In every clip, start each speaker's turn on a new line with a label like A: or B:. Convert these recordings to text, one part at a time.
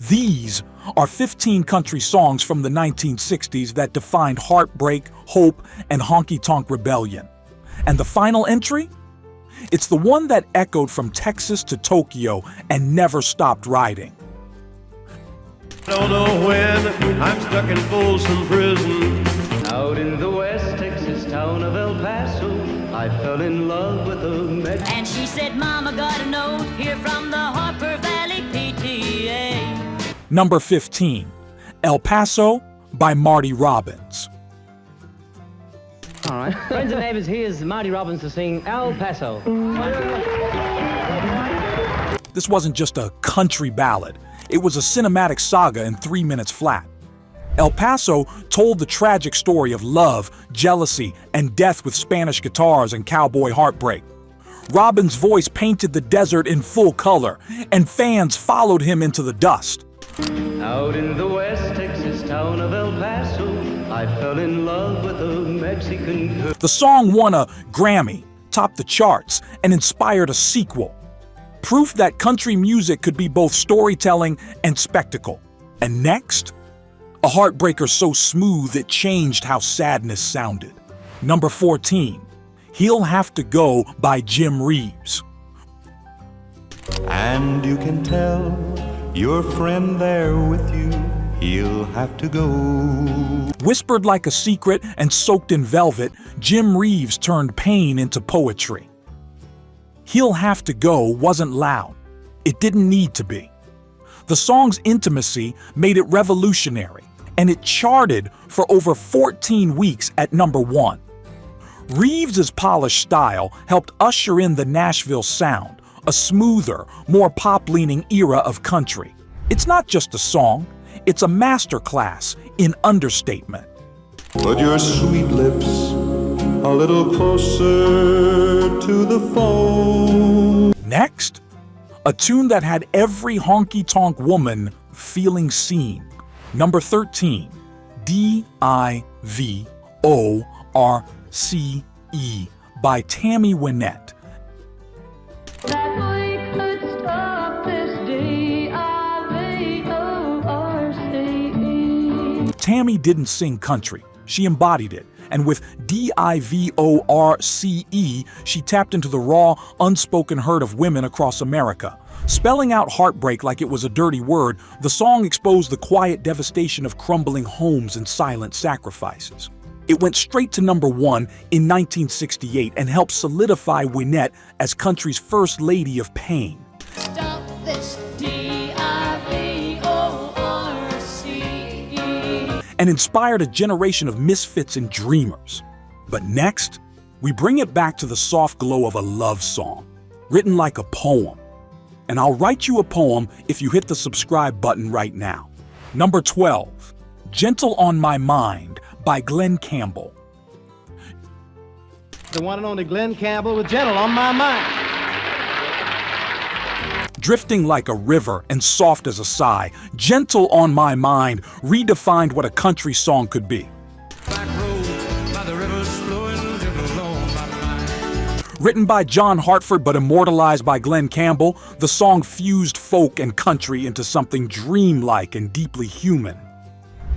A: These are 15 country songs from the 1960s that defined heartbreak, hope, and honky-tonk rebellion. And the final entry? It's the one that echoed from Texas to Tokyo and never stopped riding.
B: I don't know when I'm stuck in Folsom prison.
C: Out in the West Texas town of El Paso, I fell in love with a Mexican.
D: And she said, Mama got a note here from the Harper Valley PTA.
A: Number 15, El Paso by Marty Robbins.
C: All right. Friends and neighbors, here's Marty Robbins to sing El Paso.
A: This wasn't just a country ballad. It was a cinematic saga in 3 minutes flat. El Paso told the tragic story of love, jealousy, and death with Spanish guitars and cowboy heartbreak. Robbins' voice painted the desert in full color, and fans followed him into the dust.
C: Out in the West Texas town of El Paso, I fell in love with a Mexican girl.
A: The song won a Grammy, topped the charts, and inspired a sequel. Proof that country music could be both storytelling and spectacle. And next, a heartbreaker so smooth it changed how sadness sounded. Number 14, He'll Have to Go by Jim Reeves.
E: And you can tell your friend there with you, he'll have to go.
A: Whispered like a secret and soaked in velvet, Jim Reeves turned pain into poetry. He'll Have to Go wasn't loud. It didn't need to be. The song's intimacy made it revolutionary, and it charted for over 14 weeks at number 1. Reeves' polished style helped usher in the Nashville sound, a smoother, more pop-leaning era of country. It's not just a song, it's a masterclass in understatement.
E: Put your sweet lips a little closer to the phone.
A: Next, a tune that had every honky-tonk woman feeling seen. Number 13, D-I-V-O-R-C-E by Tammy Wynette.
F: That we could stop this D-I-V-O-R-C-E.
A: Tammy didn't sing country, she embodied it. And with D-I-V-O-R-C-E, she tapped into the raw, unspoken hurt of women across America. Spelling out heartbreak like it was a dirty word, the song exposed the quiet devastation of crumbling homes and silent sacrifices. It went straight to number 1 in 1968 and helped solidify Wynette as country's first lady of pain.
D: Stop this D-I-V-O-R-C-E.
A: And inspired a generation of misfits and dreamers. But next, we bring it back to the soft glow of a love song, written like a poem. And I'll write you a poem if you hit the subscribe button right now. Number 12, Gentle on My Mind by Glenn Campbell.
C: The one and only Glenn Campbell with Gentle on My Mind.
A: Drifting like a river and soft as a sigh, Gentle on My Mind redefined what a country song could be.
B: Back road by the river's flowing, gentle on my mind.
A: Written by John Hartford but immortalized by Glenn Campbell, the song fused folk and country into something dreamlike and deeply human.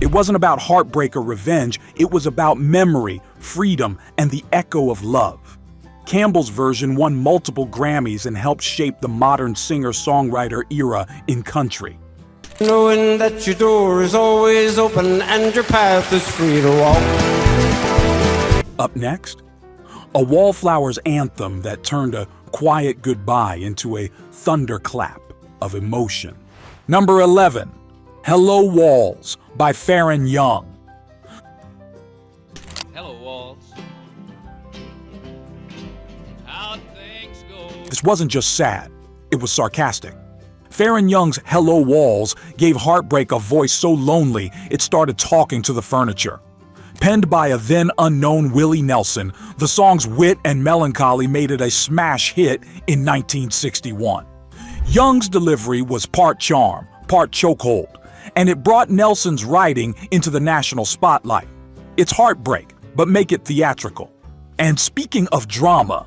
A: It wasn't about heartbreak or revenge, it was about memory, freedom, and the echo of love. Campbell's version won multiple Grammys and helped shape the modern singer-songwriter era in country.
G: Knowing that your door is always open and your path is free to walk.
A: Up next, a Wallflowers anthem that turned a quiet goodbye into a thunderclap of emotion. Number 11, Hello Walls by Farron Young.
H: Hello, Walls. How'd things go?
A: This wasn't just sad, it was sarcastic. Farron Young's Hello Walls gave heartbreak a voice so lonely it started talking to the furniture. Penned by a then unknown Willie Nelson, the song's wit and melancholy made it a smash hit in 1961. Young's delivery was part charm, part chokehold, and it brought Nelson's writing into the national spotlight. It's heartbreak, but make it theatrical. And speaking of drama,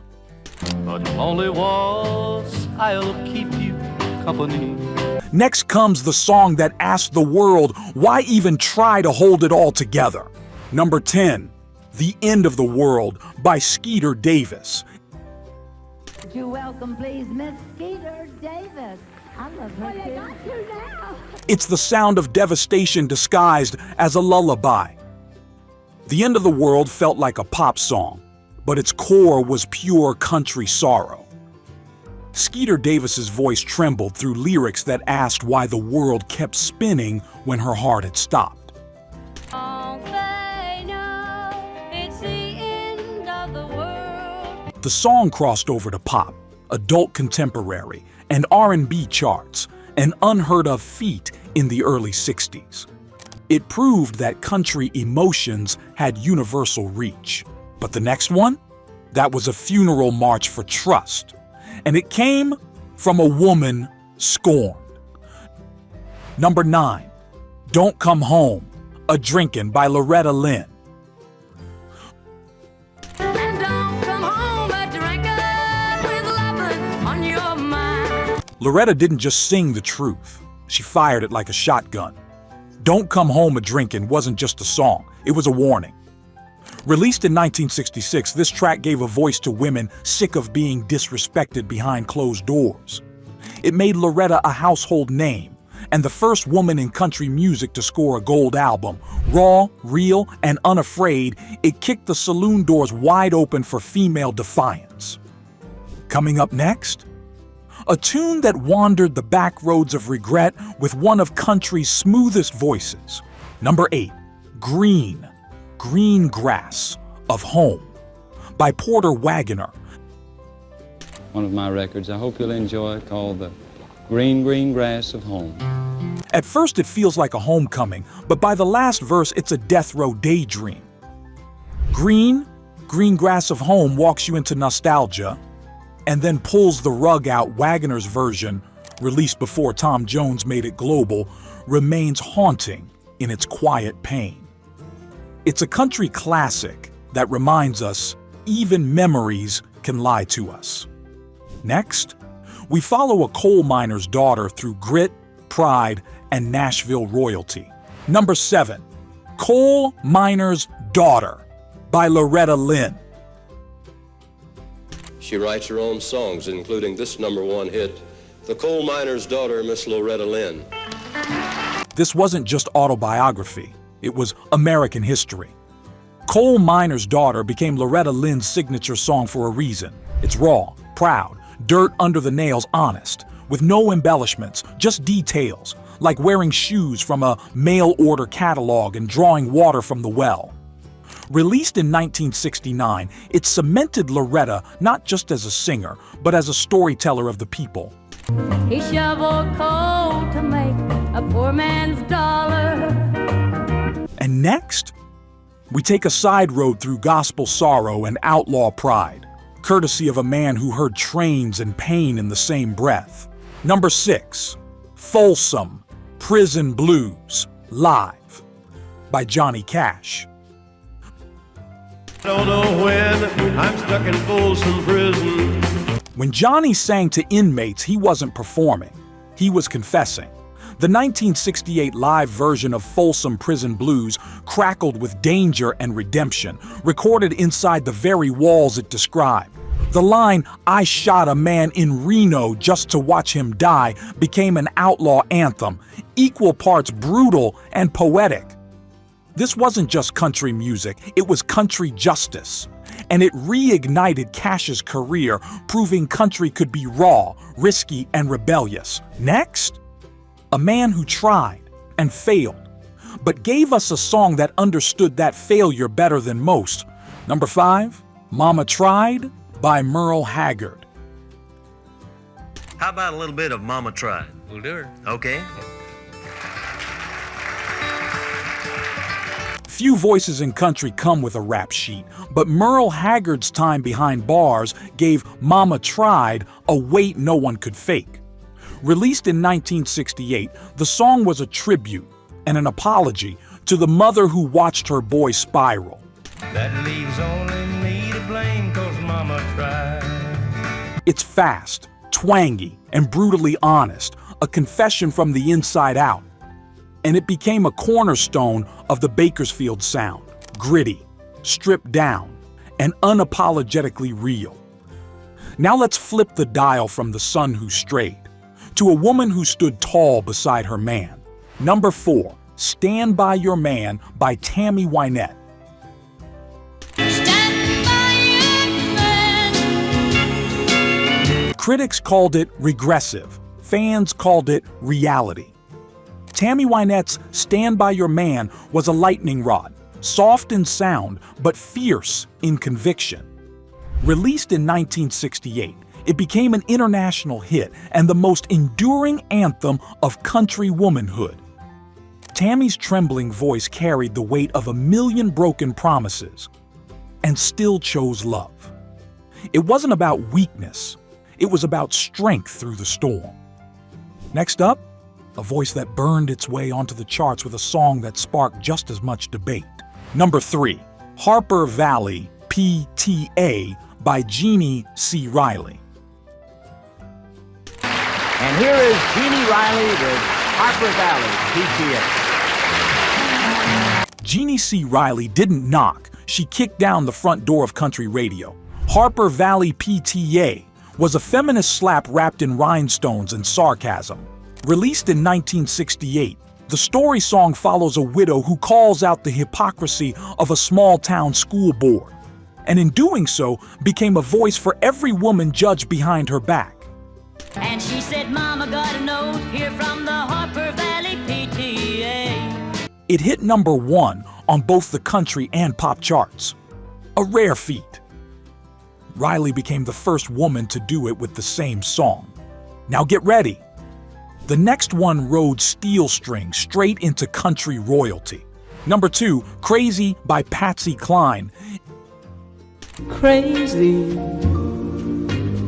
C: But only walls I'll keep you
I: company.
A: Next comes the song that asked the world, why even try to hold it all together? Number 10, The End of the World by Skeeter Davis.
J: Would you welcome, please, Miss Skeeter Davis? I love her too. Got you now.
A: It's the sound of devastation disguised as a lullaby. The End of the World felt like a pop song, but its core was pure country sorrow. Skeeter Davis's voice trembled through lyrics that asked why the world kept spinning when her heart had stopped.
D: All they know, it's the end of the world.
A: The song crossed over to pop, adult contemporary, and R&B charts, an unheard of feat in the early 60s. It proved that country emotions had universal reach. But the next one? That was a funeral march for trust. And it came from a woman scorned. Number 9, Don't Come Home, A Drinkin' by Loretta Lynn.
D: And don't come home a drinkin' with lovin' on your mind.
A: Loretta didn't just sing the truth. She fired it like a shotgun. Don't Come Home a Drinkin' wasn't just a song, it was a warning. Released in 1966, this track gave a voice to women sick of being disrespected behind closed doors. It made Loretta a household name, and the first woman in country music to score a gold album. Raw, real, and unafraid, it kicked the saloon doors wide open for female defiance. Coming up next, a tune that wandered the back roads of regret with one of country's smoothest voices. Number 8, Green Grass of Home by Porter Wagoner.
I: One of my records, I hope you'll enjoy it, called The Green Grass of Home.
A: At first it feels like a homecoming, but by the last verse it's a death row daydream. Green Grass of Home walks you into nostalgia and then pulls the rug out. Wagoner's version, released before Tom Jones made it global, remains haunting in its quiet pain. It's a country classic that reminds us even memories can lie to us. Next, we follow a coal miner's daughter through grit, pride, and Nashville royalty. Number 7, Coal Miner's Daughter by Loretta Lynn.
K: She writes her own songs, including this #1 hit, The Coal Miner's Daughter, Miss Loretta Lynn.
A: This wasn't just autobiography, it was American history. Coal Miner's Daughter became Loretta Lynn's signature song for a reason. It's raw, proud, dirt under the nails honest, with no embellishments, just details, like wearing shoes from a mail-order catalog and drawing water from the well. Released in 1969, it cemented Loretta not just as a singer, but as a storyteller of the people.
D: He shoveled coal to make a poor man's dollar.
A: And next, we take a side road through gospel sorrow and outlaw pride, courtesy of a man who heard trains and pain in the same breath. Number 6, Folsom, Prison Blues, Live by Johnny Cash.
B: I don't know when I'm stuck in Folsom Prison.
A: When Johnny sang to inmates, he wasn't performing, he was confessing. The 1968 live version of Folsom Prison Blues crackled with danger and redemption, recorded inside the very walls it described. The line, "I shot a man in Reno just to watch him die," became an outlaw anthem, equal parts brutal and poetic. This wasn't just country music, it was country justice. And it reignited Cash's career, proving country could be raw, risky, and rebellious. Next, a man who tried and failed, but gave us a song that understood that failure better than most. Number 5, Mama Tried by Merle Haggard.
L: How about a little bit of Mama Tried?
H: We'll do her.
L: Okay.
A: Few voices in country come with a rap sheet, but Merle Haggard's time behind bars gave Mama Tried a weight no one could fake. Released in 1968, the song was a tribute and an apology to the mother who watched her boy spiral.
M: That leaves only me to blame 'cause Mama tried.
A: It's fast, twangy and brutally honest, a confession from the inside out. And it became a cornerstone of the Bakersfield sound, gritty, stripped down, and unapologetically real. Now let's flip the dial from the son who strayed to a woman who stood tall beside her man. Number 4, Stand By Your Man by Tammy Wynette. Critics called it regressive. Fans called it reality. Tammy Wynette's Stand By Your Man was a lightning rod, soft in sound but fierce in conviction. Released in 1968, it became an international hit and the most enduring anthem of country womanhood. Tammy's trembling voice carried the weight of 1,000,000 broken promises and still chose love. It wasn't about weakness. It was about strength through the storm. Next up, a voice that burned its way onto the charts with a song that sparked just as much debate. Number 3, Harper Valley PTA by Jeannie C. Riley.
M: And here is Jeannie Riley with Harper Valley PTA.
A: Jeannie C. Riley didn't knock. She kicked down the front door of country radio. Harper Valley PTA was a feminist slap wrapped in rhinestones and sarcasm. Released in 1968, the story song follows a widow who calls out the hypocrisy of a small-town school board, and in doing so, became a voice for every woman judged behind her back.
N: And she said, Mama got a note here from the Harper Valley PTA.
A: It hit number 1 on both the country and pop charts. A rare feat. Riley became the first woman to do it with the same song. Now get ready. The next one rode steel strings straight into country royalty. Number 2, Crazy by Patsy Cline.
O: Crazy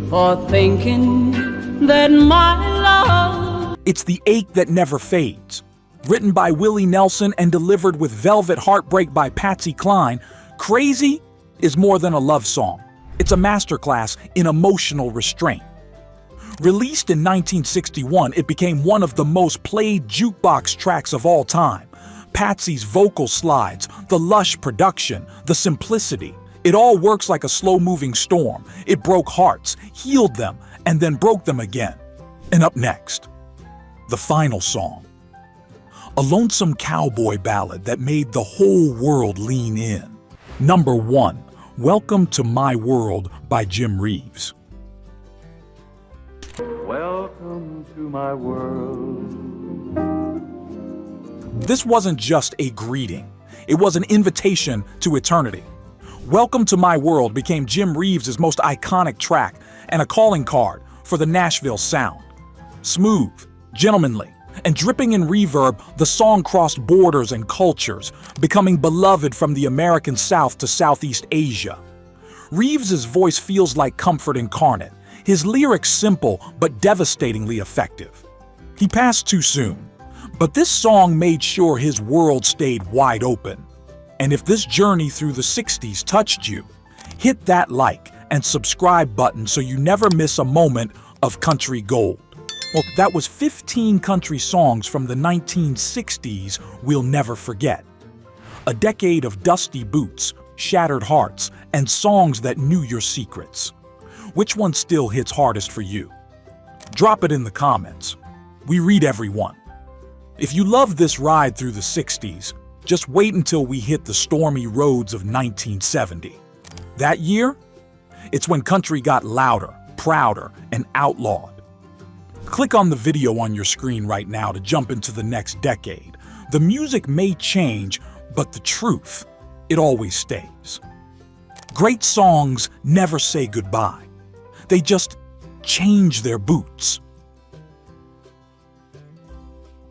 O: for thinking that my love.
A: It's the ache that never fades. Written by Willie Nelson and delivered with velvet heartbreak by Patsy Cline, Crazy is more than a love song. It's a masterclass in emotional restraint. Released in 1961, it became one of the most played jukebox tracks of all time. Patsy's vocal slides, the lush production, the simplicity. It all works like a slow-moving storm. It broke hearts, healed them, and then broke them again. And up next, the final song. A lonesome cowboy ballad that made the whole world lean in. Number 1, Welcome to My World by Jim Reeves.
P: Welcome to my world.
A: This wasn't just a greeting. It was an invitation to eternity. Welcome to My World became Jim Reeves' most iconic track and a calling card for the Nashville sound. Smooth, gentlemanly, and dripping in reverb, the song crossed borders and cultures, becoming beloved from the American South to Southeast Asia. Reeves' voice feels like comfort incarnate, his lyrics simple but devastatingly effective. He passed too soon, but this song made sure his world stayed wide open. And if this journey through the 60s touched you, hit that like and subscribe button so you never miss a moment of country gold. Well, that was 15 country songs from the 1960s we'll never forget. A decade of dusty boots, shattered hearts, and songs that knew your secrets. Which one still hits hardest for you? Drop it in the comments. We read every one. If you love this ride through the 60s, just wait until we hit the stormy roads of 1970. That year? It's when country got louder, prouder, and outlawed. Click on the video on your screen right now to jump into the next decade. The music may change, but the truth, it always stays. Great songs never say goodbye. They just change their boots.